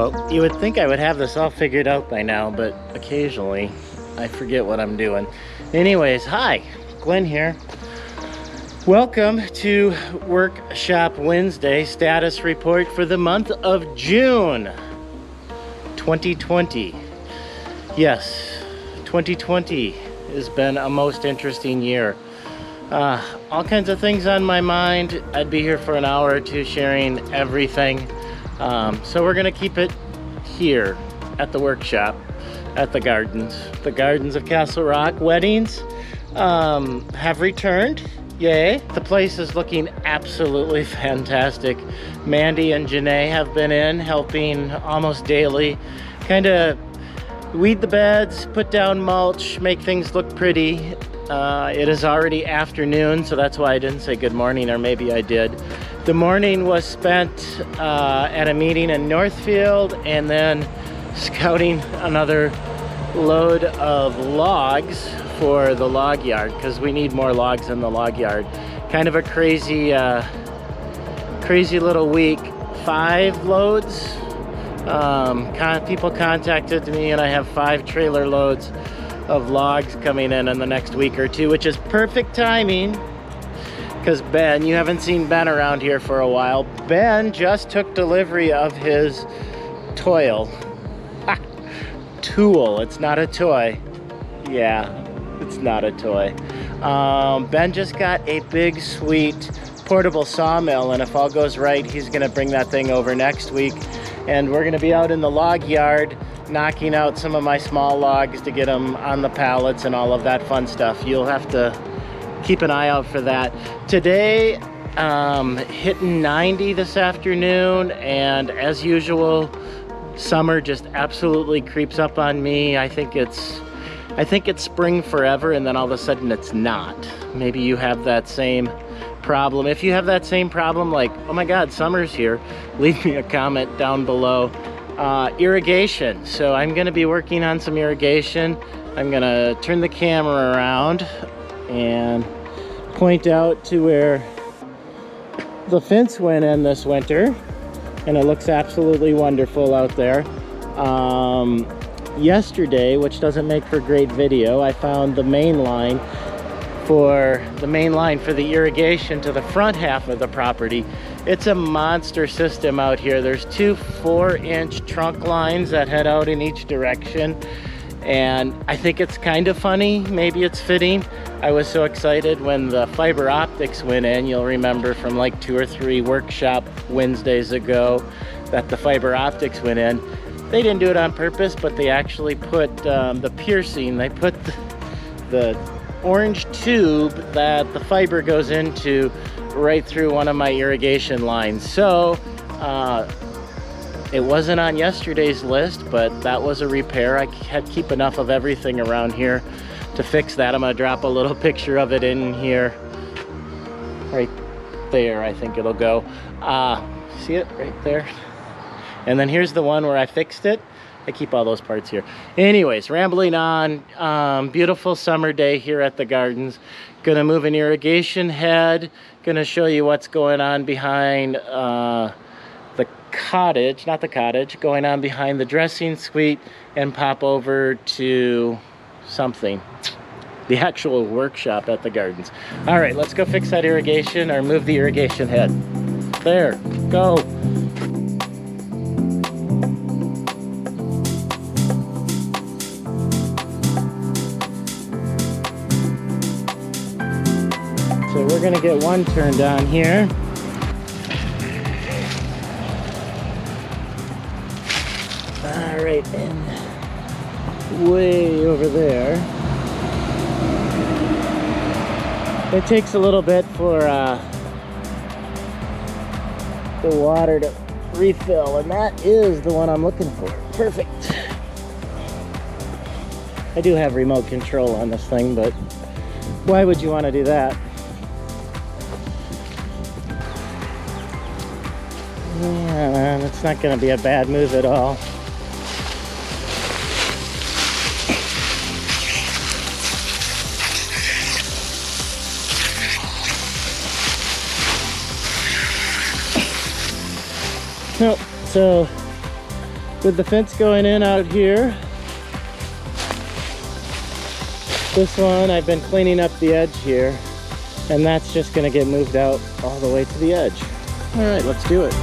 So you would think I would have this all figured out by now, but occasionally I forget what I'm doing. Anyways, hi, Glenn here. Welcome to Workshop Wednesday status report for the month of June 2020. Yes, 2020 has been a most interesting year. All kinds of things on my mind. I'd be here for an hour or two sharing everything. So we're gonna keep it here at the workshop, at the gardens. The gardens of Castle Rock. Weddings have returned. Yay. The place is looking absolutely fantastic. Mandy and Janae have been in helping almost daily. Kind of weed the beds, put down mulch, make things look pretty. It is already afternoon, so that's why I didn't say good morning, or maybe I did. The morning was spent at a meeting in Northfield and then scouting another load of logs for the log yard, because we need more logs in the log yard. Kind of a crazy little week. 5 loads. People contacted me and I have 5 trailer loads of logs coming in the next week or two, which is perfect timing because Ben, you haven't seen Ben around here for a while. Ben just took delivery of his tool. It's not a toy. Yeah, it's not a toy. Ben just got a big, sweet portable sawmill, and if all goes right, he's gonna bring that thing over next week. And we're gonna be out in the log yard knocking out some of my small logs to get them on the pallets and all of that fun stuff. You'll have to keep an eye out for that. Today, hitting 90 this afternoon, and as usual, summer just absolutely creeps up on me. I think it's spring forever, and then all of a sudden it's not. Maybe you have that same problem. If you have that same problem, like, oh my God, summer's here, leave me a comment down below. Irrigation. So I'm gonna be working on some irrigation. I'm gonna turn the camera around and point out to where the fence went in this winter, and it looks absolutely wonderful out there. Yesterday, which doesn't make for great video, I found the main line for the irrigation to the front half of the property. It's a monster system out here. There's 2 4-inch trunk lines that head out in each direction, and I think it's kind of funny. Maybe it's fitting. I was so excited when the fiber optics went in. You'll remember from like 2 or 3 workshop Wednesdays ago that the fiber optics went in. They didn't do it on purpose, but they actually put the piercing, they put the orange tube that the fiber goes into right through one of my irrigation lines. So it wasn't on yesterday's list, but that was a repair. I had to keep enough of everything around here to fix that. I'm gonna drop a little picture of it in here right there. I think it'll go. See it right there? And then here's the one where I fixed it. I keep all those parts here. Anyways, rambling on. Beautiful summer day here at the gardens. Gonna move an irrigation head. Gonna show you what's going on behind the cottage, not the cottage, going on behind the dressing suite, and pop over to something. The actual workshop at the gardens. All right, let's go fix that irrigation, or move the irrigation head. There, go. So we're gonna get one turned on here. All right, and way over there. It takes a little bit for the water to refill, and that is the one I'm looking for. Perfect. I do have remote control on this thing, but why would you want to do that? Yeah, it's not going to be a bad move at all. Nope. So with the fence going in out here. This one, I've been cleaning up the edge here, and that's just gonna get moved out all the way to the edge. All right, let's do it.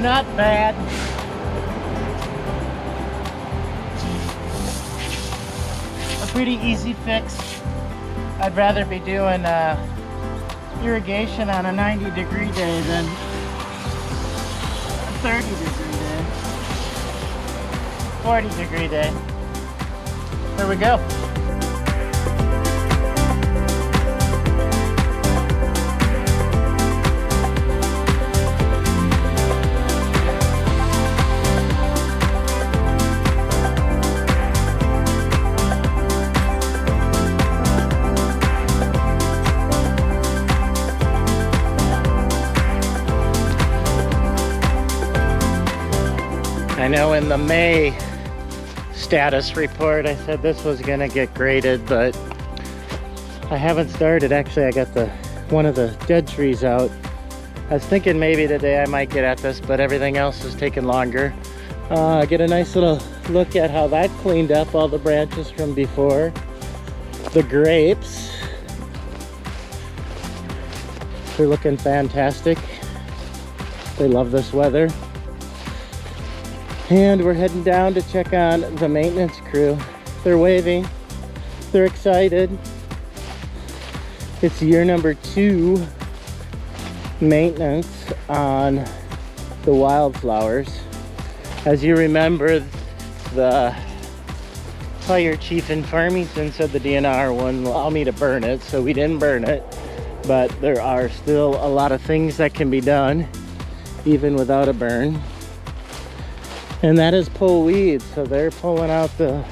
Not bad. A pretty easy fix. I'd rather be doing irrigation on a 90-degree day than a 30-degree day, 40-degree day. There we go. I know in the May status report I said this was gonna get graded, but I haven't started. Actually, I got one of the dead trees out. I was thinking maybe today I might get at this, but everything else is taking longer. Get a nice little look at how that cleaned up all the branches from before. The grapes, they're looking fantastic. They love this weather. And we're heading down to check on the maintenance crew. They're waving, they're excited. It's year number 2 maintenance on the wildflowers. As you remember, the fire chief in Farmington said the DNR wouldn't allow me to burn it, so we didn't burn it. But there are still a lot of things that can be done, even without a burn. And that is pull weeds, so they're pulling out the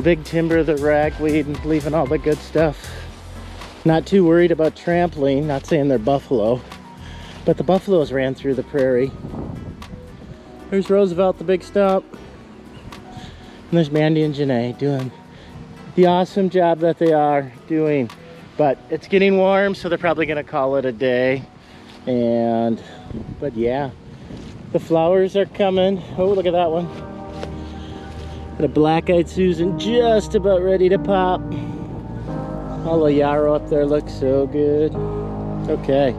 big timber, the ragweed, and leaving all the good stuff. Not too worried about trampling, not saying they're buffalo, but the buffaloes ran through the prairie. There's Roosevelt, the big stump. And there's Mandy and Janae doing the awesome job that they are doing. But it's getting warm, so they're probably gonna call it a day. But yeah. The flowers are coming. Oh, look at that one. The black-eyed Susan just about ready to pop. All the yarrow up there looks so good. Okay.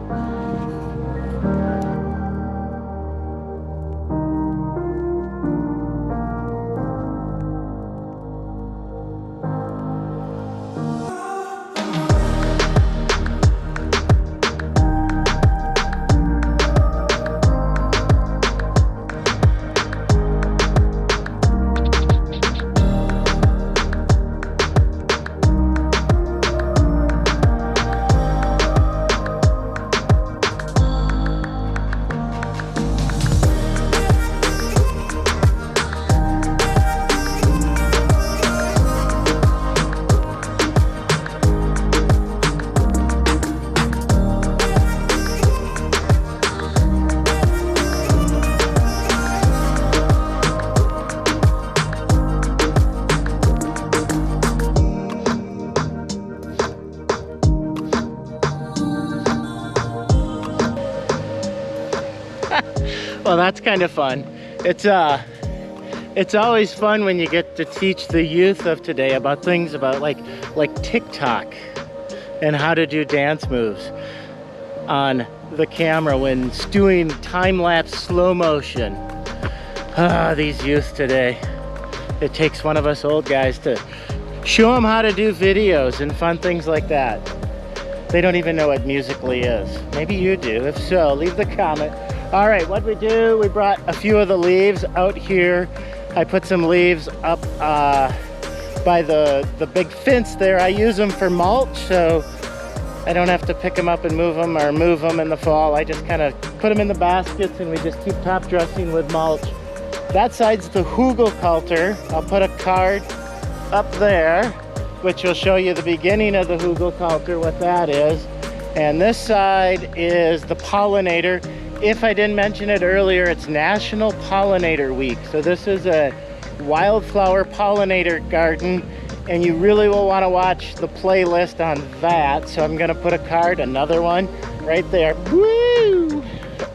Well, that's kind of fun. It's always fun when you get to teach the youth of today about things about like TikTok and how to do dance moves on the camera when doing time-lapse slow motion. These youth today. It takes one of us old guys to show them how to do videos and fun things like that. They don't even know what Musical.ly is. Maybe you do. If so, leave the comment. All right, what we do, we brought a few of the leaves out here. I put some leaves up by the big fence there. I use them for mulch, so I don't have to pick them up and move them in the fall. I just kind of put them in the baskets and we just keep top dressing with mulch. That side's the hugelkultur. I'll put a card up there, which will show you the beginning of the hugelkultur, what that is. And this side is the pollinator. If I didn't mention it earlier, it's National Pollinator Week. So this is a wildflower pollinator garden, and you really will want to watch the playlist on that. So I'm gonna put a card, another one right there, woo,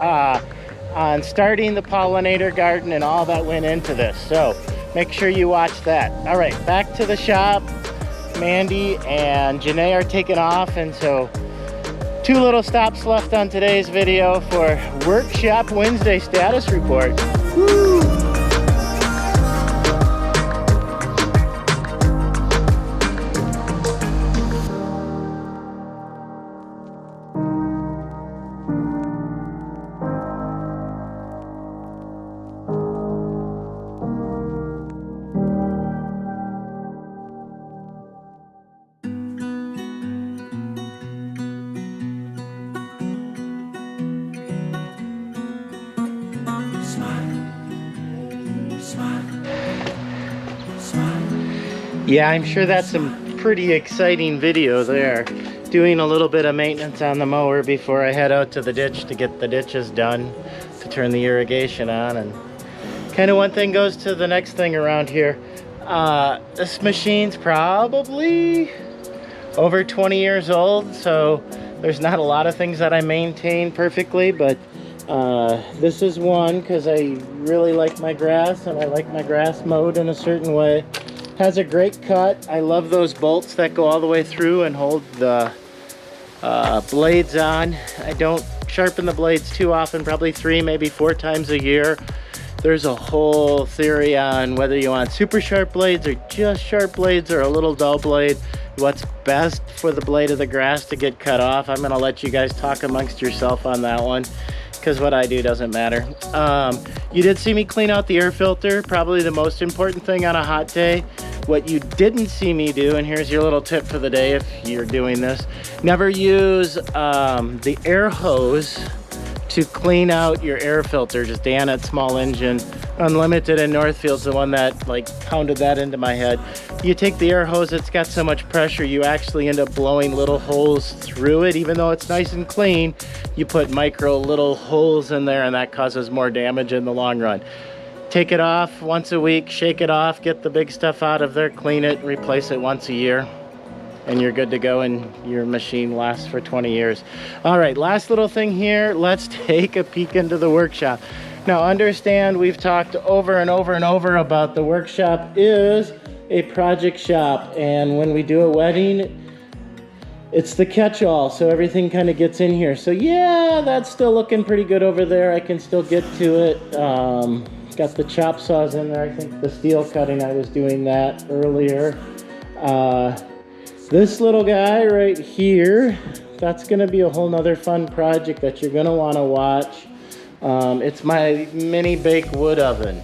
on starting the pollinator garden and all that went into this. So make sure you watch that. All right, back to the shop. Mandy and Janae are taking off, and so 2 little stops left on today's video for Workshop Wednesday status report. Woo! Yeah, I'm sure that's some pretty exciting video there. Doing a little bit of maintenance on the mower before I head out to the ditch to get the ditches done, to turn the irrigation on, and kind of one thing goes to the next thing around here. This machine's probably over 20 years old, so there's not a lot of things that I maintain perfectly, but this is one because I really like my grass, and I like my grass mowed in a certain way. Has a great cut. I love those bolts that go all the way through and hold the blades on. I don't sharpen the blades too often, probably 3, maybe 4 times a year. There's a whole theory on whether you want super sharp blades or just sharp blades or a little dull blade. What's best for the blade of the grass to get cut off. I'm gonna let you guys talk amongst yourself on that one, because what I do doesn't matter. You did see me clean out the air filter, probably the most important thing on a hot day. What you didn't see me do, and here's your little tip for the day if you're doing this, never use the air hose to clean out your air filter. Just Dan at Small Engine Unlimited in Northfield's the one that like pounded that into my head. You take the air hose, it's got so much pressure, you actually end up blowing little holes through it. Even though it's nice and clean, you put micro little holes in there, and that causes more damage in the long run. Take it off once a week, shake it off, get the big stuff out of there, clean it, replace it once a year, and you're good to go, and your machine lasts for 20 years. All right, last little thing here, let's take a peek into the workshop. Now understand, we've talked over and over and over about the workshop is a project shop, and when we do a wedding, it's the catch-all, so everything kind of gets in here. So yeah, that's still looking pretty good over there. I can still get to it. Got the chop saws in there. I think the steel cutting, I was doing that earlier. This little guy right here, that's gonna be a whole nother fun project that you're gonna wanna watch. It's my mini bake wood oven.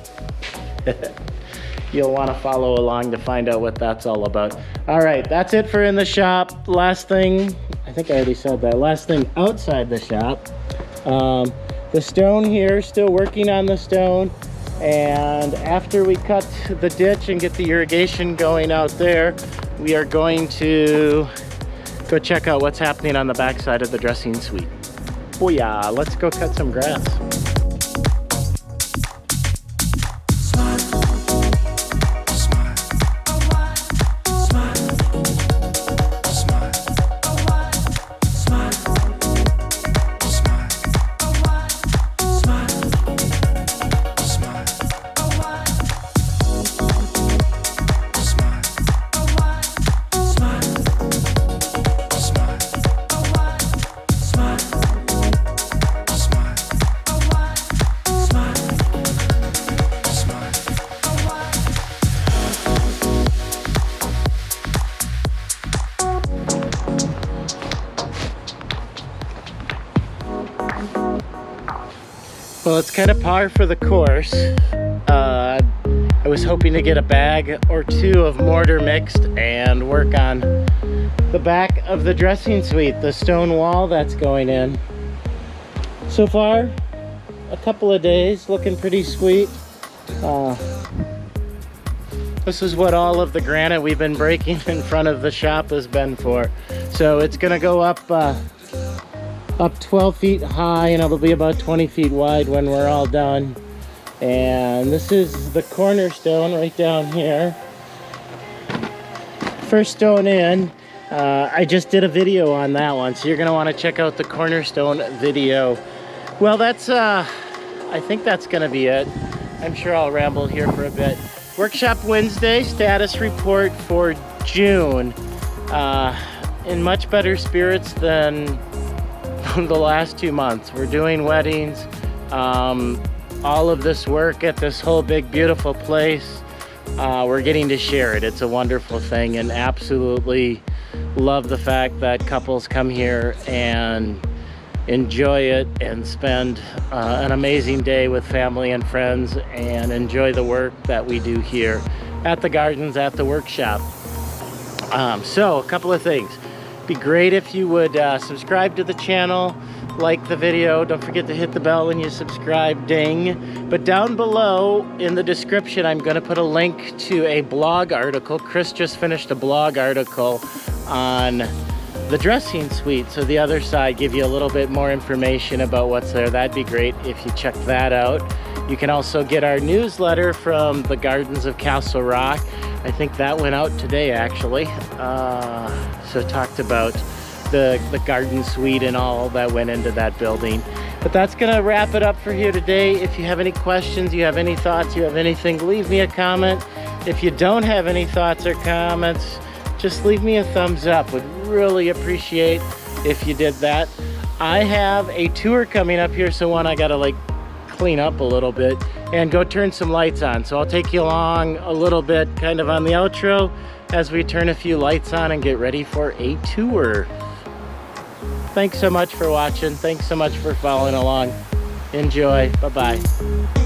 You'll wanna follow along to find out what that's all about. All right, that's it for in the shop. Last thing, I think I already said that. Last thing outside the shop. The stone here, still working on the stone. And after we cut the ditch and get the irrigation going out there, we are going to go check out what's happening on the back side of the dressing suite. Oh yeah, let's go cut some grass. Well, it's kind of par for the course. I was hoping to get a bag or 2 of mortar mixed and work on the back of the dressing suite, the stone wall that's going in. So far, a couple of days, looking pretty sweet. This is what all of the granite we've been breaking in front of the shop has been for. So it's gonna go up up 12 feet high, and it'll be about 20 feet wide when we're all done. And this is the cornerstone right down here. First stone in. I just did a video on that one, so you're gonna want to check out the cornerstone video. Well, that's I think that's gonna be it. I'm sure I'll ramble here for a bit. Workshop Wednesday, status report for June. In much better spirits than the last 2 months. We're doing weddings. All of this work at this whole big beautiful place, we're getting to share it. It's a wonderful thing, and absolutely love the fact that couples come here and enjoy it and spend an amazing day with family and friends and enjoy the work that we do here at the gardens, at the workshop. So a couple of things. Be great if you would subscribe to the channel, like the video. Don't forget to hit the bell when you subscribe, ding. But down below in the description, I'm going to put a link to a blog article. Chris just finished a blog article on the dressing suite, so the other side give you a little bit more information about what's there. That'd be great if you check that out. You can also get our newsletter from the Gardens of Castle Rock. I think that went out today, actually. So talked about the garden suite and all that went into that building. But that's gonna wrap it up for here today. If you have any questions, you have any thoughts, you have anything, leave me a comment. If you don't have any thoughts or comments, just leave me a thumbs up. Would really appreciate if you did that. I have a tour coming up here, so I gotta like clean up a little bit and go turn some lights on. So I'll take you along a little bit kind of on the outro as we turn a few lights on and get ready for a tour. Thanks so much for watching. Thanks so much for following along. Enjoy. Bye-bye.